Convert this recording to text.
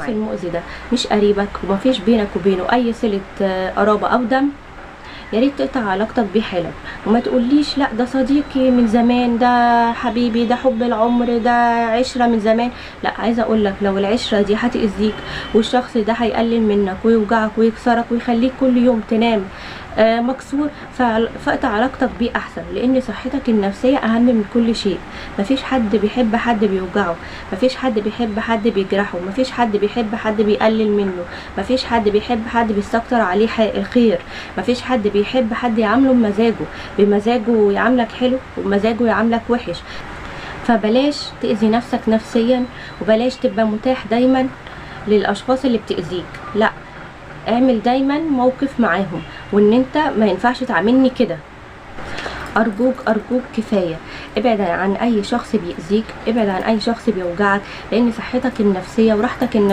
الشخص المؤذي ده مش قريبك ومفيش بينك وبينه اي صلة قرابة او دم، يا ريت تقطع علاقتك بيه حالا. وما تقوليش لا ده صديقي من زمان، ده حبيبي، ده حب العمر، ده عشرة من زمان. لا، عايزه اقول لك لو العشرة دي هتأذيك والشخص ده هيقلل منك ويوجعك ويكسرك ويخليك كل يوم تنام مكسور، فاقطع علاقتك بيه احسن، لان صحتك النفسيه اهم من كل شيء. مفيش حد بيحب حد بيوجعه، مفيش حد بيحب حد بيجرحه، مفيش حد بيحب حد بيقلل منه، مفيش حد بيحب حد بيستكتر عليه الخير، مفيش حد بيحب حد يعامله بمزاجه يعاملك حلو وبمزاجه يعاملك وحش. فبلاش تأذي نفسك نفسيا، وبلاش تبقى متاح دايما للاشخاص اللي بتأذيك. لا، اعمل دايما موقف معاهم، وان انت ما ينفعش تعاملني كده. ارجوك ارجوك كفايه، ابعد عن اي شخص بيأذيك، ابعد عن اي شخص بيوجعك، لان صحتك النفسيه وراحتك